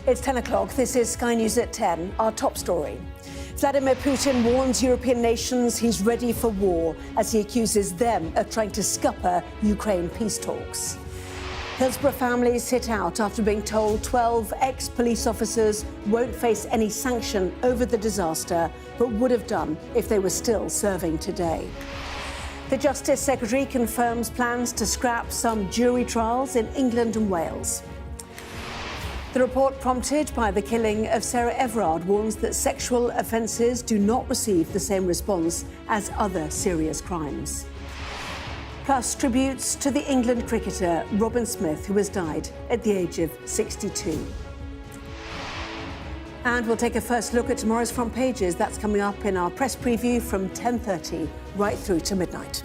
It's 10 o'clock. This is Sky News at 10. Our top story. Vladimir Putin warns European nations he's ready for war as he accuses them of trying to scupper Ukraine peace talks. Hillsborough families hit out after being told 12 ex-police officers won't face any sanction over the disaster, but would have done if they were still serving today. The Justice Secretary confirms plans to scrap some jury trials in England and Wales. The report prompted by the killing of Sarah Everard warns that sexual offences do not receive the same response as other serious crimes. Plus, tributes to the England cricketer Robin Smith, who has died at the age of 62. And we'll take a first look at tomorrow's front pages. That's coming up in our press preview from 10:30 right through to midnight.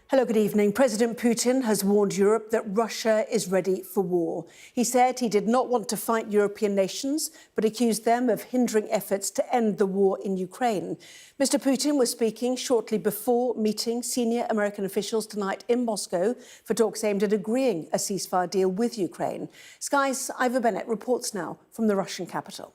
Hello, good evening. President Putin has warned Europe that Russia is ready for war. He said he did not want to fight European nations, but accused them of hindering efforts to end the war in Ukraine. Mr. Putin was speaking shortly before meeting senior American officials tonight in Moscow for talks aimed at agreeing a ceasefire deal with Ukraine. Sky's Ivor Bennett reports now from the Russian capital.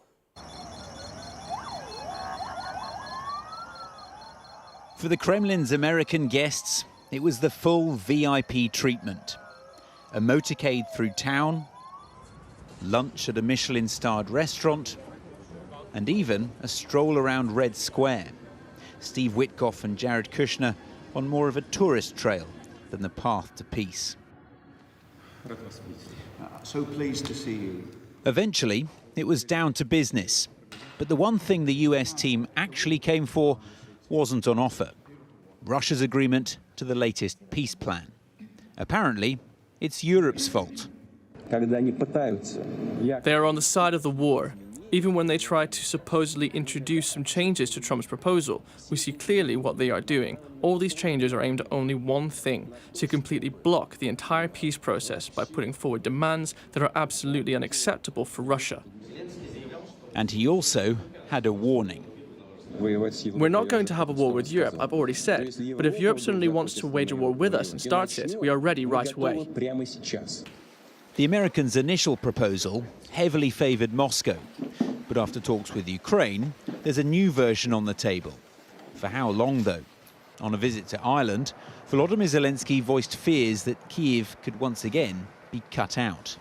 For the Kremlin's American guests, it was the full VIP treatment. A motorcade through town, lunch at a Michelin-starred restaurant, and even a stroll around Red Square. Steve Witkoff and Jared Kushner on more of a tourist trail than the path to peace. So pleased to see you. Eventually, it was down to business. But the one thing the US team actually came for wasn't on offer. Russia's agreement to the latest peace plan. Apparently, it's Europe's fault. They are on the side of the war. Even when they try to supposedly introduce some changes to Trump's proposal, we see clearly what they are doing. All these changes are aimed at only one thing, to completely block the entire peace process by putting forward demands that are absolutely unacceptable for Russia. And he also had a warning. We're not going to have a war with Europe, I've already said. But if Europe suddenly wants to wage a war with us and starts it, we are ready right away. The Americans' initial proposal heavily favoured Moscow. But after talks with Ukraine, there's a new version on the table. For how long, though? On a visit to Ireland, Volodymyr Zelensky voiced fears that Kyiv could once again be cut out.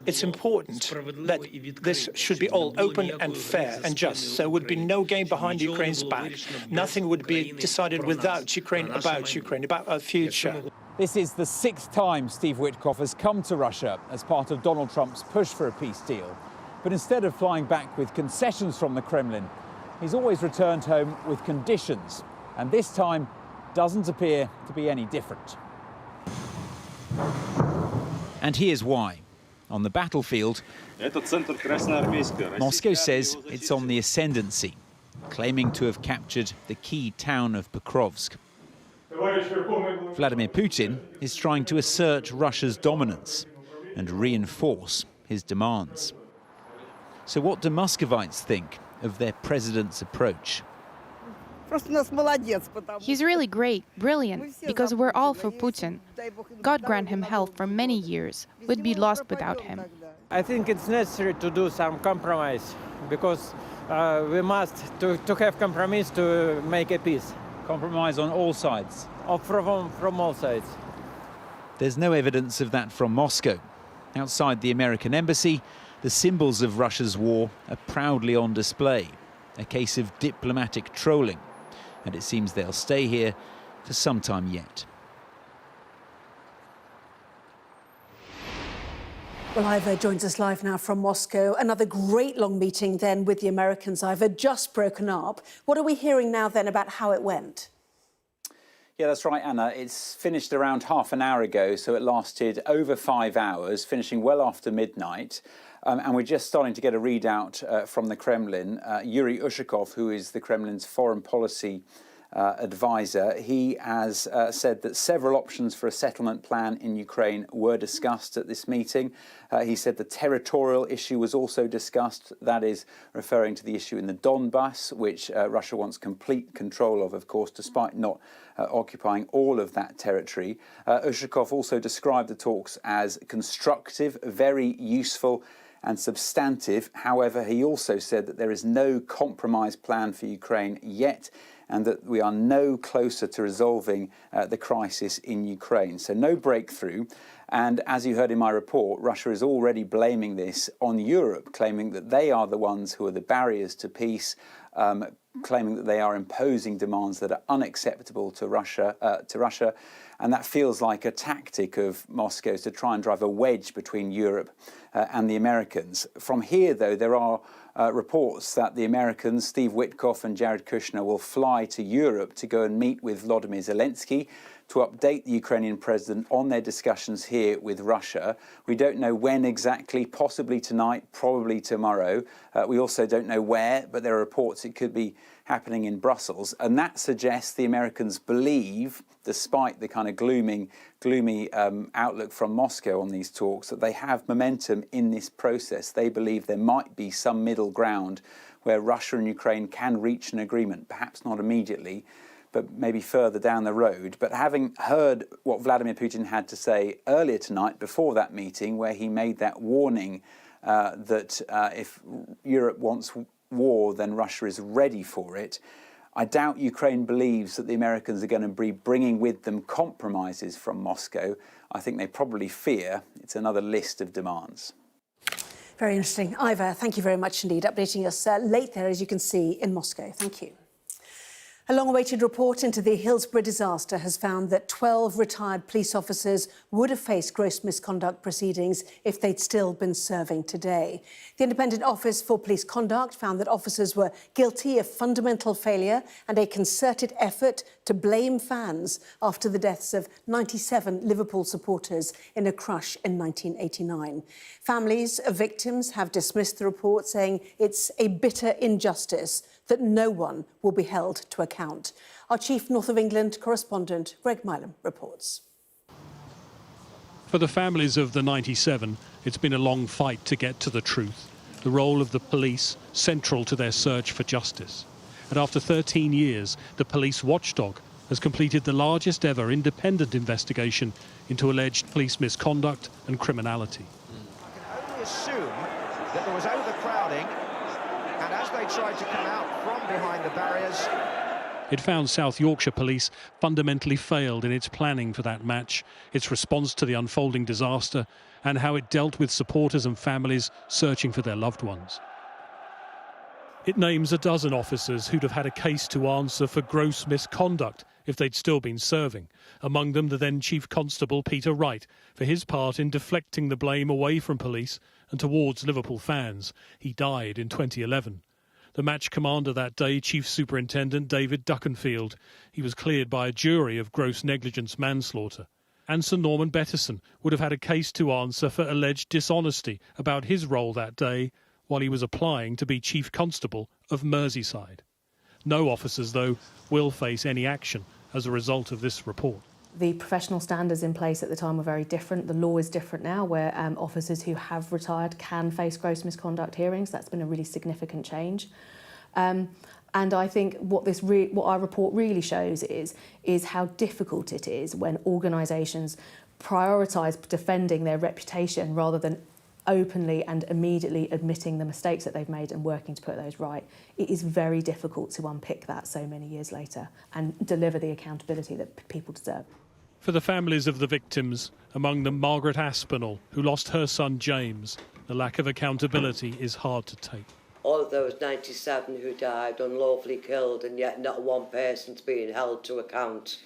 It's important that this should be all open and fair and just. So there would be no game behind Ukraine's back. Nothing would be decided without Ukraine, about our future. This is the 6th time Steve Witkoff has come to Russia as part of Donald Trump's push for a peace deal. But instead of flying back with concessions from the Kremlin, he's always returned home with conditions. And this time doesn't appear to be any different. And here's why. On the battlefield, Moscow says it's on the ascendancy, claiming to have captured the key town of Pokrovsk. Vladimir Putin is trying to assert Russia's dominance and reinforce his demands. So what do Muscovites think of their president's approach? He's really great, brilliant, because we're all for Putin. God grant him health for many years. We'd be lost without him. I think it's necessary to do some compromise, because we must to have compromise to make a peace. Compromise on all sides? From all sides. There's no evidence of that from Moscow. Outside the American embassy, the symbols of Russia's war are proudly on display. A case of diplomatic trolling. And it seems they'll stay here for some time yet. Well, Ivor joins us live now from Moscow. Another great long meeting then with the Americans, Ivor, just broken up. What are we hearing now then about how it went? Yeah, that's right, Anna. It's finished around half an hour ago, so it lasted over 5 hours, finishing well after midnight. And we're just starting to get a readout from the Kremlin. Yuri Ushakov, who is the Kremlin's foreign policy advisor. He has said that several options for a settlement plan in Ukraine were discussed at this meeting. He said the territorial issue was also discussed, that is referring to the issue in the Donbass, which Russia wants complete control of course, despite not occupying all of that territory. Ushakov also described the talks as constructive, very useful and substantive. However, he also said that there is no compromise plan for Ukraine yet, and that we are no closer to resolving the crisis in Ukraine. So no breakthrough. And as you heard in my report, Russia is already blaming this on Europe, claiming that they are the ones who are the barriers to peace, claiming that they are imposing demands that are unacceptable to Russia. And that feels like a tactic of Moscow's to try and drive a wedge between Europe and the Americans. From here, though, there are reports that the Americans, Steve Witkoff and Jared Kushner, will fly to Europe to go and meet with Volodymyr Zelensky to update the Ukrainian president on their discussions here with Russia. We don't know when exactly, possibly tonight, probably tomorrow. We also don't know where, but there are reports it could be happening in Brussels. And that suggests the Americans believe, despite the kind of gloomy outlook from Moscow on these talks, that they have momentum in this process. They believe there might be some middle ground where Russia and Ukraine can reach an agreement, perhaps not immediately, but maybe further down the road. But having heard what Vladimir Putin had to say earlier tonight before that meeting, where he made that warning that if Europe wants war, then Russia is ready for it, I doubt Ukraine believes that the Americans are going to be bringing with them compromises from Moscow. I think they probably fear it's another list of demands. Very interesting. Ivor, thank you very much indeed, updating us late there, as you can see, in Moscow. Thank you. A long-awaited report into the Hillsborough disaster has found that 12 retired police officers would have faced gross misconduct proceedings if they'd still been serving today. The Independent Office for Police Conduct found that officers were guilty of fundamental failure and a concerted effort to blame fans after the deaths of 97 Liverpool supporters in a crush in 1989. Families of victims have dismissed the report, saying it's a bitter injustice that no one will be held to account. Our chief North of England correspondent, Greg Milam, reports. For the families of the 97, it's been a long fight to get to the truth. The role of the police central to their search for justice. And after 13 years, the police watchdog has completed the largest ever independent investigation into alleged police misconduct and criminality. I can only assume that there was overcrowding, and as they tried to come out from behind the barriers... It found South Yorkshire Police fundamentally failed in its planning for that match, its response to the unfolding disaster, and how it dealt with supporters and families searching for their loved ones. It names a dozen officers who'd have had a case to answer for gross misconduct if they'd still been serving. Among them, the then Chief Constable Peter Wright, for his part in deflecting the blame away from police and towards Liverpool fans. He died in 2011. The match commander that day, Chief Superintendent David Duckenfield. He was cleared by a jury of gross negligence manslaughter. And Sir Norman Bettison would have had a case to answer for alleged dishonesty about his role that day while he was applying to be Chief Constable of Merseyside. No officers, though, will face any action as a result of this report. The professional standards in place at the time were very different. The law is different now, where officers who have retired can face gross misconduct hearings. That's been a really significant change. And I think what our report really shows is how difficult it is when organisations prioritise defending their reputation rather than openly and immediately admitting the mistakes that they've made and working to put those right. It is very difficult to unpick that so many years later and deliver the accountability that people deserve. For the families of the victims, among them Margaret Aspinall, who lost her son James, the lack of accountability is hard to take. All of those 97 who died unlawfully killed, and yet not one person's being held to account.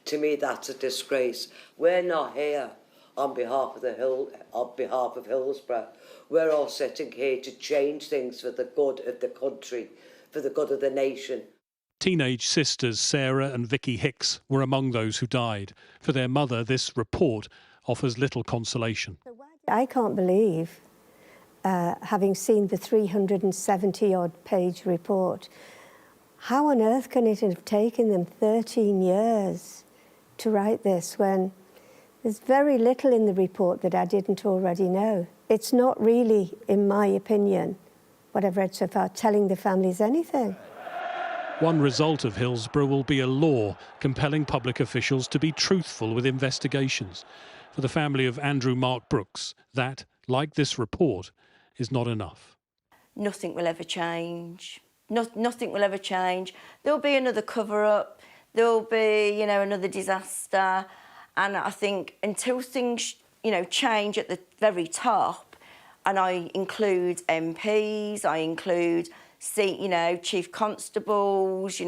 To me, that's a disgrace. We're not here on behalf of Hillsborough. We're all sitting here to change things for the good of the country, for the good of the nation. Teenage sisters Sarah and Vicky Hicks were among those who died. For their mother, this report offers little consolation. I can't believe, having seen the 370-odd page report, How on earth can it have taken them 13 years to write this when there's very little in the report that I didn't already know? It's not really, in my opinion, what I've read so far, telling the families anything. One result of Hillsborough will be a law compelling public officials to be truthful with investigations. For the family of Andrew Mark Brooks, that, like this report, is not enough. Nothing will ever change. Nothing will ever change. There'll be another cover-up. There'll be, another disaster. And I think until things, change at the very top, and I include MPs, I include, chief constables,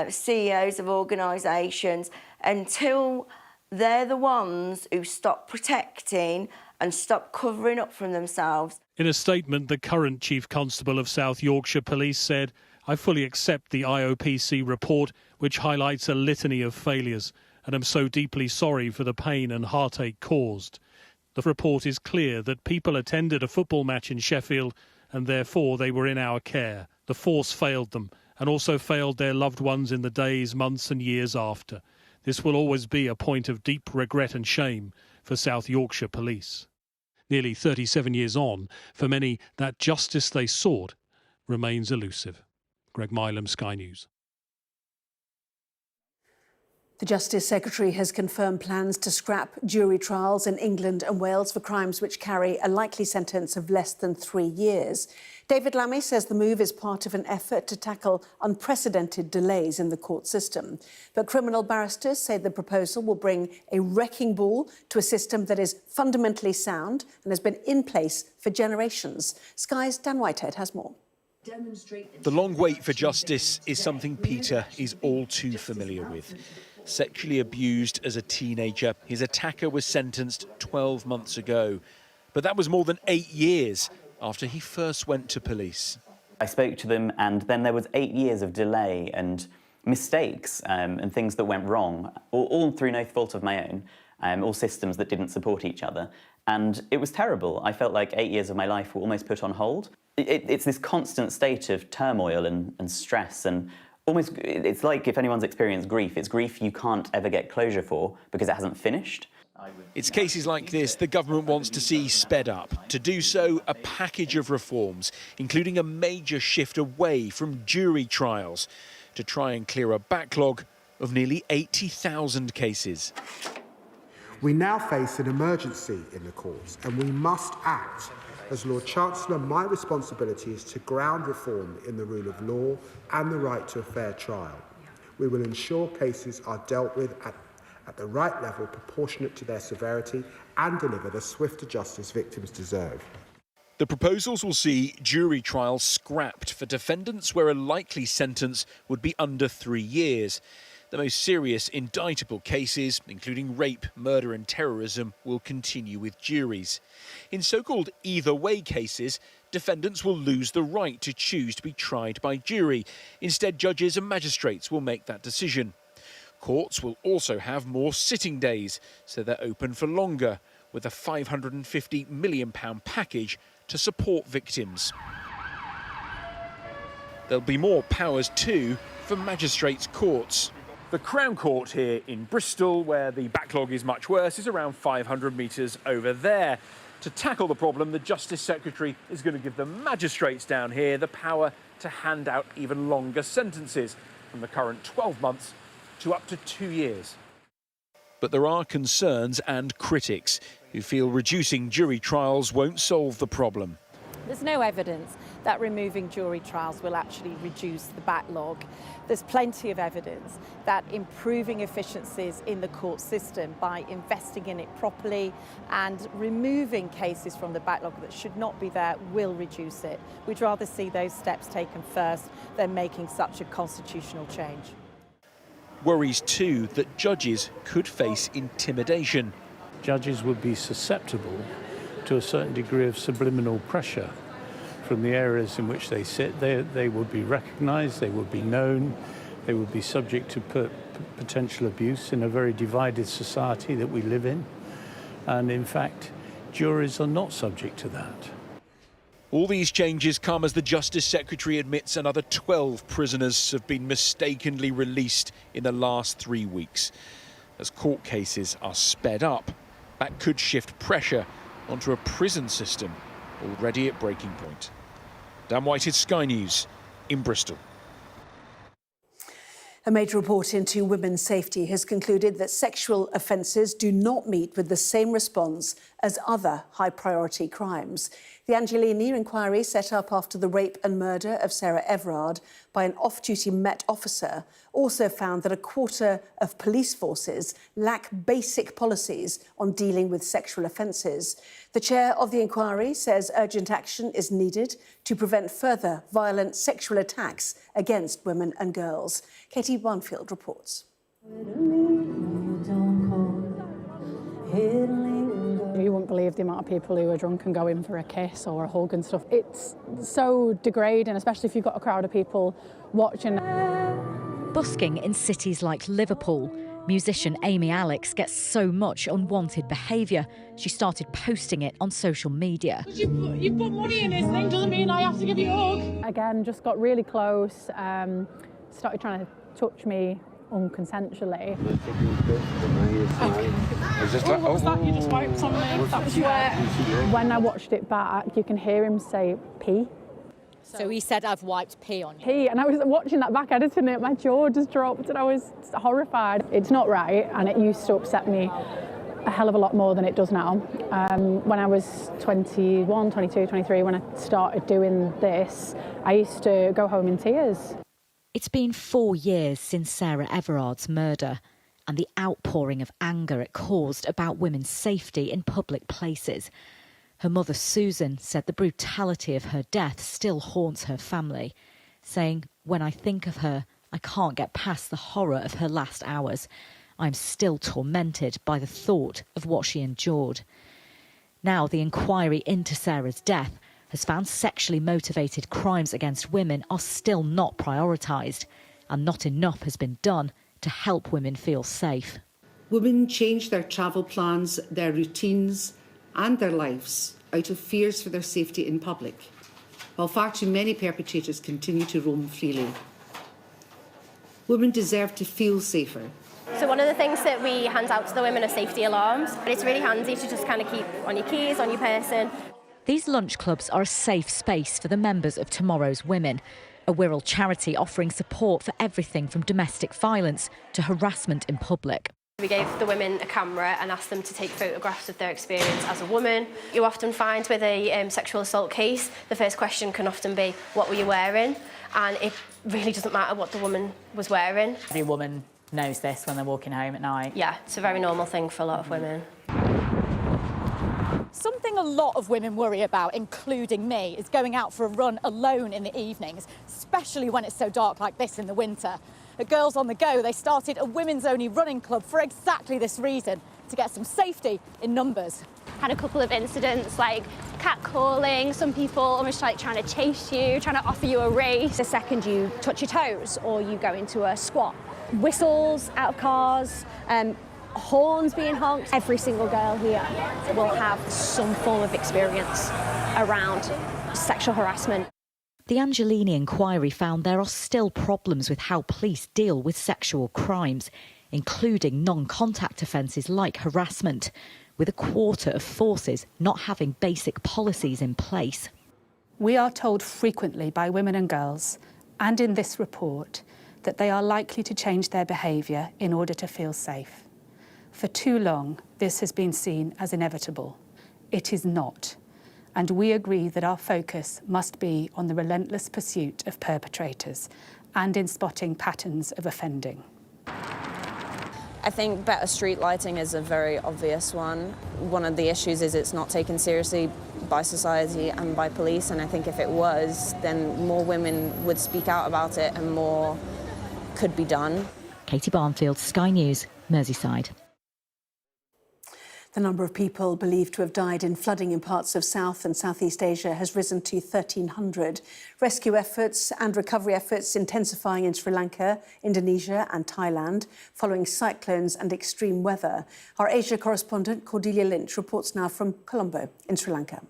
CEOs of organisations, until they're the ones who stop protecting and stop covering up from themselves. In a statement, the current Chief Constable of South Yorkshire Police said, "I fully accept the IOPC report, which highlights a litany of failures, and am so deeply sorry for the pain and heartache caused. The report is clear that people attended a football match in Sheffield and therefore they were in our care. The force failed them and also failed their loved ones in the days, months and years after. This will always be a point of deep regret and shame for South Yorkshire Police." Nearly 37 years on, for many, that justice they sought remains elusive. Greg Milam, Sky News. The Justice Secretary has confirmed plans to scrap jury trials in England and Wales for crimes which carry a likely sentence of less than 3 years. David Lammy says the move is part of an effort to tackle unprecedented delays in the court system. But criminal barristers say the proposal will bring a wrecking ball to a system that is fundamentally sound and has been in place for generations. Sky's Dan Whitehead has more. The long wait for justice is something Peter is all too familiar with. Sexually abused as a teenager, his attacker was sentenced 12 months ago. But that was more than 8 years after he first went to police. I spoke to them, and then there was 8 years of delay and mistakes and things that went wrong, all through no fault of my own, all systems that didn't support each other. And it was terrible. I felt like 8 years of my life were almost put on hold. It's this constant state of turmoil and stress, and almost, it's like if anyone's experienced grief, it's grief you can't ever get closure for because it hasn't finished. It's cases like this the government wants to see sped up. To do so, a package of reforms, including a major shift away from jury trials to try and clear a backlog of nearly 80,000 cases. We now face an emergency in the courts, and we must act. As Lord Chancellor, my responsibility is to ground reform in the rule of law and the right to a fair trial. We will ensure cases are dealt with at the right level, proportionate to their severity, and deliver the swifter justice victims deserve. The proposals will see jury trials scrapped for defendants where a likely sentence would be under 3 years. The most serious indictable cases, including rape, murder and terrorism, will continue with juries. In so-called either-way cases, defendants will lose the right to choose to be tried by jury. Instead, judges and magistrates will make that decision. Courts will also have more sitting days, so they're open for longer, with a £550 million package to support victims. There'll be more powers too for magistrates' courts. The Crown Court here in Bristol, where the backlog is much worse, is around 500 metres over there. To tackle the problem, the Justice Secretary is going to give the magistrates down here the power to hand out even longer sentences, from the current 12 months to up to 2 years. But there are concerns and critics who feel reducing jury trials won't solve the problem. There's no evidence that removing jury trials will actually reduce the backlog. There's plenty of evidence that improving efficiencies in the court system by investing in it properly and removing cases from the backlog that should not be there will reduce it. We'd rather see those steps taken first than making such a constitutional change. Worries too that judges could face intimidation. Judges would be susceptible to a certain degree of subliminal pressure from the areas in which they sit. They would be recognised, they would be known, they would be subject to potential abuse in a very divided society that we live in. And in fact, juries are not subject to that. All these changes come as the Justice Secretary admits another 12 prisoners have been mistakenly released in the last 3 weeks. As court cases are sped up, that could shift pressure onto a prison system already at breaking point. Dan Whitehead, Sky News, in Bristol. A major report into women's safety has concluded that sexual offences do not meet with the same response as other high-priority crimes. The Angelini inquiry, set up after the rape and murder of Sarah Everard by an off-duty Met officer, also found that a quarter of police forces lack basic policies on dealing with sexual offences. The chair of the inquiry says urgent action is needed to prevent further violent sexual attacks against women and girls. Katie Barnfield reports. You wouldn't believe the amount of people who are drunk and go in for a kiss or a hug and stuff. It's so degrading, especially if you've got a crowd of people watching. Busking in cities like Liverpool, musician Amy Alex gets so much unwanted behaviour, she started posting it on social media. You put money in this thing doesn't mean I have to give you a hug. Again, just got really close, started trying to touch me unconsensually. What's that? You just wiped on me. That was wet. When I watched it back, you can hear him say pee. So he said, "I've wiped pee on you." Pee, and I was watching that back, editing it, my jaw just dropped and I was horrified. It's not right, and it used to upset me a hell of a lot more than it does now. When I was 21, 22, 23, when I started doing this, I used to go home in tears. It's been 4 years since Sarah Everard's murder and the outpouring of anger it caused about women's safety in public places. Her mother, Susan, said the brutality of her death still haunts her family, saying, "When I think of her, I can't get past the horror of her last hours. I'm still tormented by the thought of what she endured." Now the inquiry into Sarah's death has found sexually motivated crimes against women are still not prioritised, and not enough has been done to help women feel safe. Women change their travel plans, their routines and their lives out of fears for their safety in public, while far too many perpetrators continue to roam freely. Women deserve to feel safer. So one of the things that we hand out to the women are safety alarms, but it's really handy to just kind of keep on your keys, on your person. These lunch clubs are a safe space for the members of Tomorrow's Women, a Wirral charity offering support for everything from domestic violence to harassment in public. We gave the women a camera and asked them to take photographs of their experience as a woman. You often find with a sexual assault case, the first question can often be, what were you wearing? And it really doesn't matter what the woman was wearing. Every woman knows this when they're walking home at night. Yeah, it's a very normal thing for a lot of women. Something a lot of women worry about, including me, is going out for a run alone in the evenings, especially when it's so dark like this in the winter. At Girls on the Go, they started a women's-only running club for exactly this reason, to get some safety in numbers. Had a couple of incidents like catcalling, some people almost like trying to chase you, trying to offer you a race. The second you touch your toes or you go into a squat, whistles out of cars, horns being honked. Every single girl here will have some form of experience around sexual harassment. The Angelini inquiry found there are still problems with how police deal with sexual crimes, including non-contact offences like harassment, with a quarter of forces not having basic policies in place. We are told frequently by women and girls, and in this report, that they are likely to change their behaviour in order to feel safe. For too long, this has been seen as inevitable. It is not. And we agree that our focus must be on the relentless pursuit of perpetrators and in spotting patterns of offending. I think better street lighting is a very obvious one. One of the issues is it's not taken seriously by society and by police, and I think if it was, then more women would speak out about it and more could be done. Katie Barnfield, Sky News, Merseyside. The number of people believed to have died in flooding in parts of South and Southeast Asia has risen to 1,300. Rescue efforts and recovery efforts intensifying in Sri Lanka, Indonesia and Thailand following cyclones and extreme weather. Our Asia correspondent Cordelia Lynch reports now from Colombo in Sri Lanka.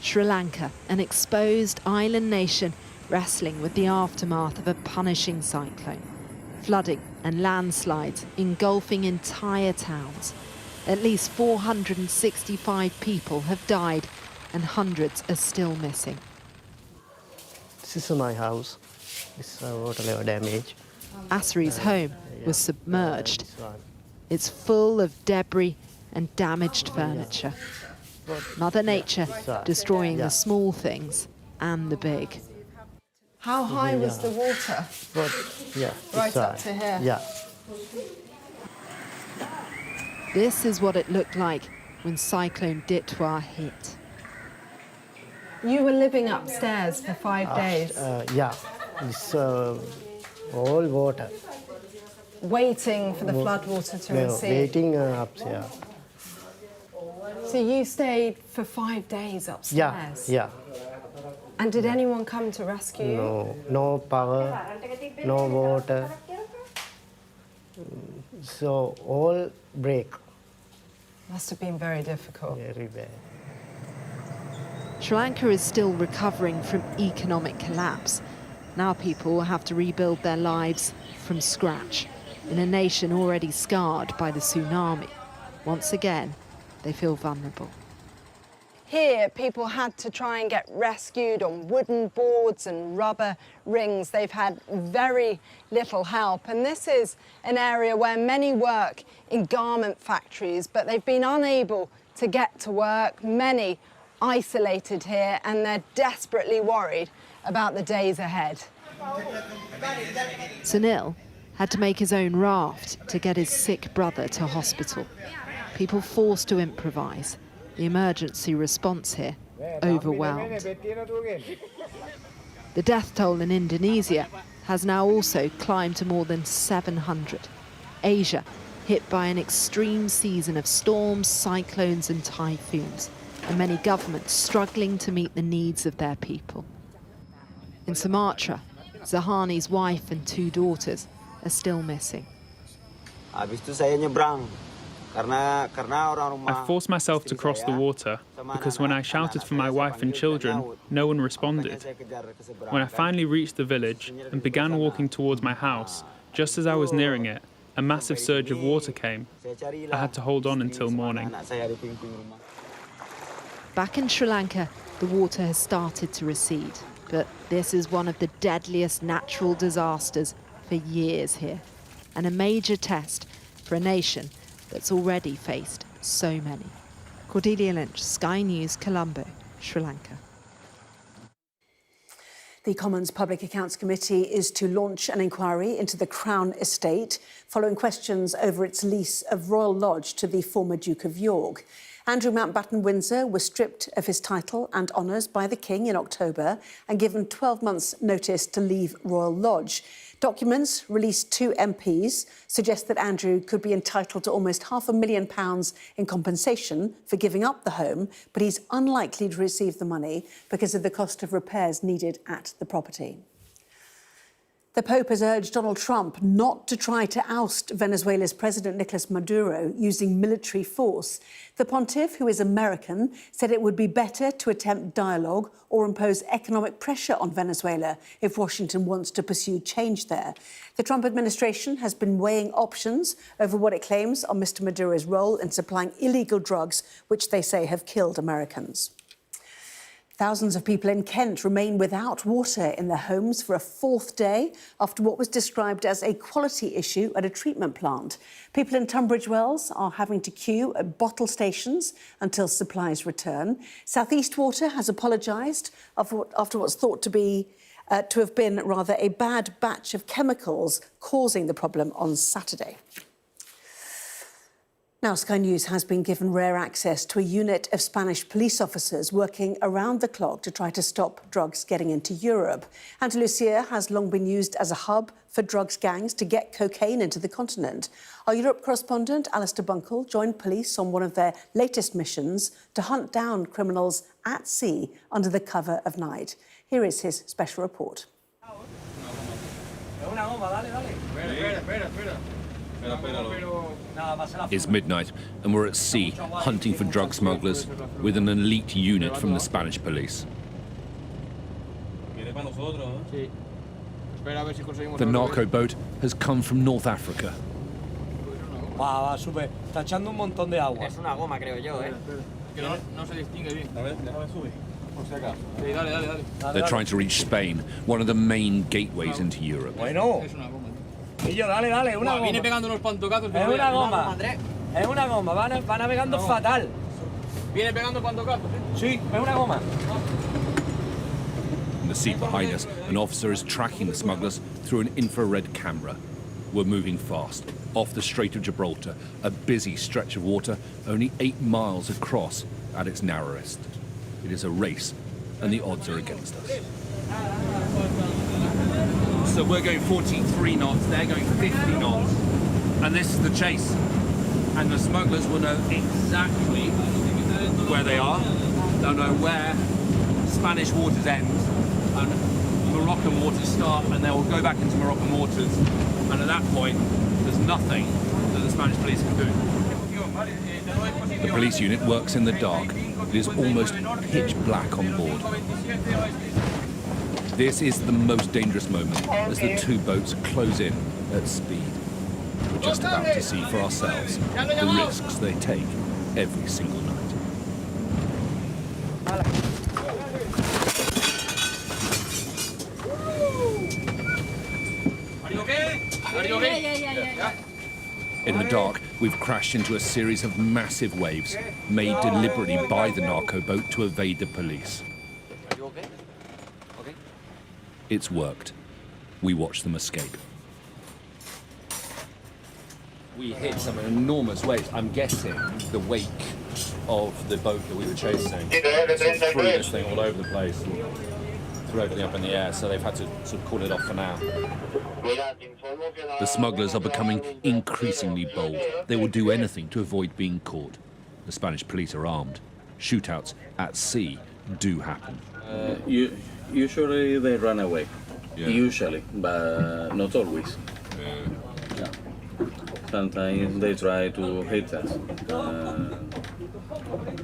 Sri Lanka, an exposed island nation wrestling with the aftermath of a punishing cyclone. Flooding and landslides engulfing entire towns. At least 465 people have died and hundreds are still missing. This is my house. It's water level damage. Asri's home was submerged. It's full of debris and damaged furniture. Mother Nature destroying the small things and the big. How high was the water? Right up to here? Yeah. This is what it looked like when Cyclone Ditwa hit. You were living upstairs for 5 days? Yeah. It's all water. Waiting for the floodwater to recede? Waiting upstairs. So you stayed for 5 days upstairs? Yeah. And did anyone come to rescue you? No, no power, no water. So all break. Must have been very difficult. Very bad. Sri Lanka is still recovering from economic collapse. Now people will have to rebuild their lives from scratch in a nation already scarred by the tsunami. Once again, they feel vulnerable. Here, people had to try and get rescued on wooden boards and rubber rings. They've had very little help. And this is an area where many work in garment factories, but they've been unable to get to work. Many isolated here, and they're desperately worried about the days ahead. Sunil had to make his own raft to get his sick brother to hospital. People forced to improvise. The emergency response here, overwhelmed. The death toll in Indonesia has now also climbed to more than 700. Asia, hit by an extreme season of storms, cyclones and typhoons, and many governments struggling to meet the needs of their people. In Sumatra, Zahani's wife and 2 daughters are still missing. I forced myself to cross the water because when I shouted for my wife and children, no one responded. When I finally reached the village and began walking towards my house, just as I was nearing it, a massive surge of water came. I had to hold on until morning. Back in Sri Lanka, the water has started to recede, but this is one of the deadliest natural disasters for years here, and a major test for a nation that's already faced so many. Cordelia Lynch, Sky News, Colombo, Sri Lanka. The Commons Public Accounts Committee is to launch an inquiry into the Crown Estate following questions over its lease of Royal Lodge to the former Duke of York. Andrew Mountbatten Windsor was stripped of his title and honours by the King in October and given 12 months' notice to leave Royal Lodge. Documents released to MPs suggest that Andrew could be entitled to almost £500,000 in compensation for giving up the home, but he's unlikely to receive the money because of the cost of repairs needed at the property. The Pope has urged Donald Trump not to try to oust Venezuela's President Nicolas Maduro using military force. The pontiff, who is American, said it would be better to attempt dialogue or impose economic pressure on Venezuela if Washington wants to pursue change there. The Trump administration has been weighing options over what it claims are Mr. Maduro's role in supplying illegal drugs, which they say have killed Americans. Thousands of people in Kent remain without water in their homes for a 4th day after what was described as a quality issue at a treatment plant. People in Tunbridge Wells are having to queue at bottle stations until supplies return. South East Water has apologised after what's thought to have been rather a bad batch of chemicals causing the problem on Saturday. Now, Sky News has been given rare access to a unit of Spanish police officers working around the clock to try to stop drugs getting into Europe. Andalusia has long been used as a hub for drugs gangs to get cocaine into the continent. Our Europe correspondent, Alistair Bunkle, joined police on one of their latest missions to hunt down criminals at sea under the cover of night. Here is his special report. It's midnight and we're at sea hunting for drug smugglers with an elite unit from the Spanish police. The narco boat has come from North Africa. They're trying to reach Spain, one of the main gateways into Europe. In the seat behind us, an officer is tracking the smugglers through an infrared camera. We're moving fast, off the Strait of Gibraltar, a busy stretch of water only 8 miles across at its narrowest. It is a race, and the odds are against us. So we're going 43 knots, they're going 50 knots, and this is the chase. And the smugglers will know exactly where they are. They'll know where Spanish waters end and Moroccan waters start, and they will go back into Moroccan waters. And at that point, there's nothing that the Spanish police can do. The police unit works in the dark. It is almost pitch black on board. This is the most dangerous moment as the two boats close in at speed. We're just about to see for ourselves the risks they take every single night. In the dark, we've crashed into a series of massive waves made deliberately by the narco boat to evade the police. It's worked. We watch them escape. We hit some enormous waves. I'm guessing the wake of the boat that we were chasing sort of threw this thing all over the place, and threw everything up in the air, so they've had to sort of call it off for now. The smugglers are becoming increasingly bold. They will do anything to avoid being caught. The Spanish police are armed. Shootouts at sea do happen. Usually they run away. Yeah. Usually, but not always. Yeah. Sometimes they try to hit us.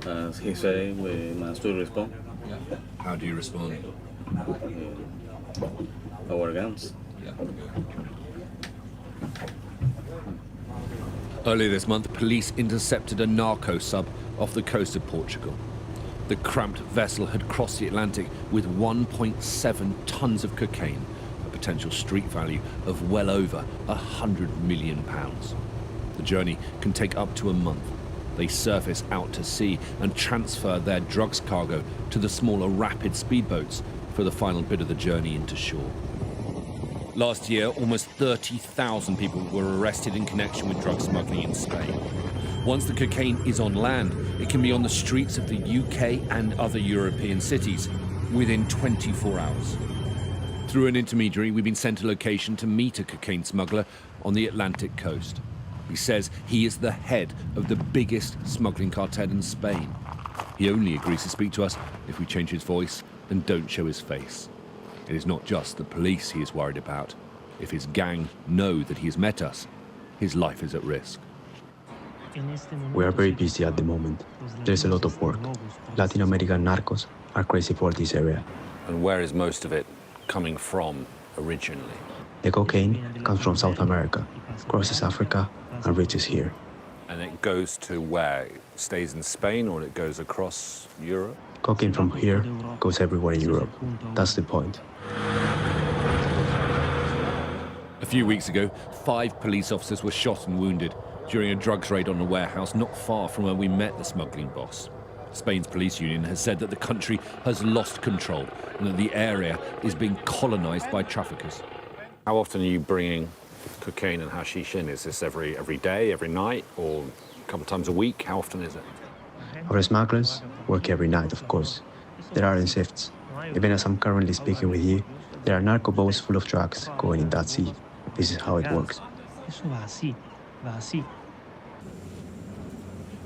As he said, we must respond. Yeah. How do you respond? Our guns. Yeah. Earlier this month, police intercepted a narco sub off the coast of Portugal. The cramped vessel had crossed the Atlantic with 1.7 tons of cocaine, a potential street value of well over £100 million. The journey can take up to a month. They surface out to sea and transfer their drugs cargo to the smaller rapid speedboats for the final bit of the journey into shore. Last year, almost 30,000 people were arrested in connection with drug smuggling in Spain. Once the cocaine is on land, it can be on the streets of the UK and other European cities within 24 hours. Through an intermediary, we've been sent a location to meet a cocaine smuggler on the Atlantic coast. He says he is the head of the biggest smuggling cartel in Spain. He only agrees to speak to us if we change his voice and don't show his face. It is not just the police he is worried about. If his gang know that he has met us, his life is at risk. We are very busy at the moment. There's a lot of work. Latin American narcos are crazy for this area. And where is most of it coming from originally? The cocaine comes from South America, crosses Africa, and reaches here. And it goes to where? It stays in Spain, or it goes across Europe? Cocaine from here goes everywhere in Europe. That's the point. A few weeks ago, 5 police officers were shot and wounded during a drugs raid on a warehouse not far from where we met the smuggling boss. Spain's police union has said that the country has lost control and that the area is being colonized by traffickers. How often are you bringing cocaine and hashish in? Is this every day, every night, or a couple of times a week? How often is it? Our smugglers work every night, of course. There aren't shifts. Even as I'm currently speaking with you, there are narco boats full of drugs going in that sea. This is how it works.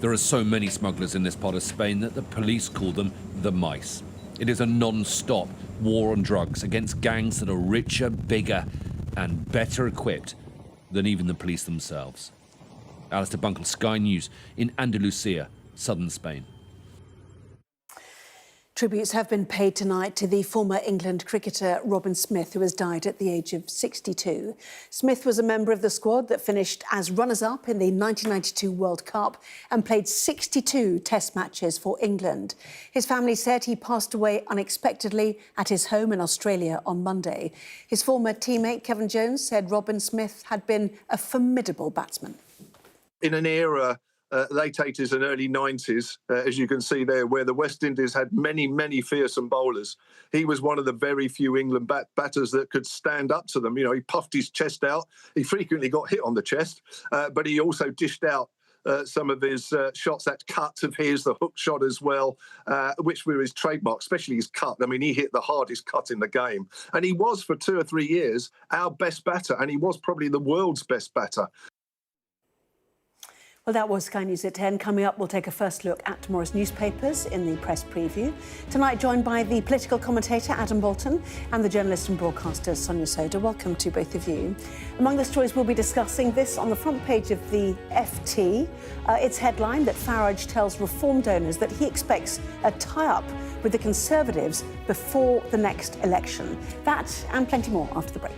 There are so many smugglers in this part of Spain that the police call them the mice. It is a non-stop war on drugs against gangs that are richer, bigger, and better equipped than even the police themselves. Alistair Bunkle, Sky News in Andalusia, southern Spain. Tributes have been paid tonight to the former England cricketer Robin Smith, who has died at the age of 62. Smith was a member of the squad that finished as runners-up in the 1992 World Cup and played 62 Test matches for England. His family said he passed away unexpectedly at his home in Australia on Monday. His former teammate Kevin Jones said Robin Smith had been a formidable batsman. In an era, late 80s and early 90s, as you can see there, where the West Indies had many, many fearsome bowlers. He was one of the very few England batters that could stand up to them. You know, he puffed his chest out. He frequently got hit on the chest, but he also dished out some of his shots, that cut of his, the hook shot as well, which were his trademark, especially his cut. I mean, he hit the hardest cut in the game. And he was, for 2 or 3 years, our best batter, and he was probably the world's best batter. Well, that was Sky News at 10. Coming up, we'll take a first look at tomorrow's newspapers in the press preview. Tonight, joined by the political commentator Adam Bolton and the journalist and broadcaster Sonia Soda. Welcome to both of you. Among the stories we'll be discussing, this on the front page of the FT. Its headline that Farage tells Reform donors that he expects a tie-up with the Conservatives before the next election. That and plenty more after the break.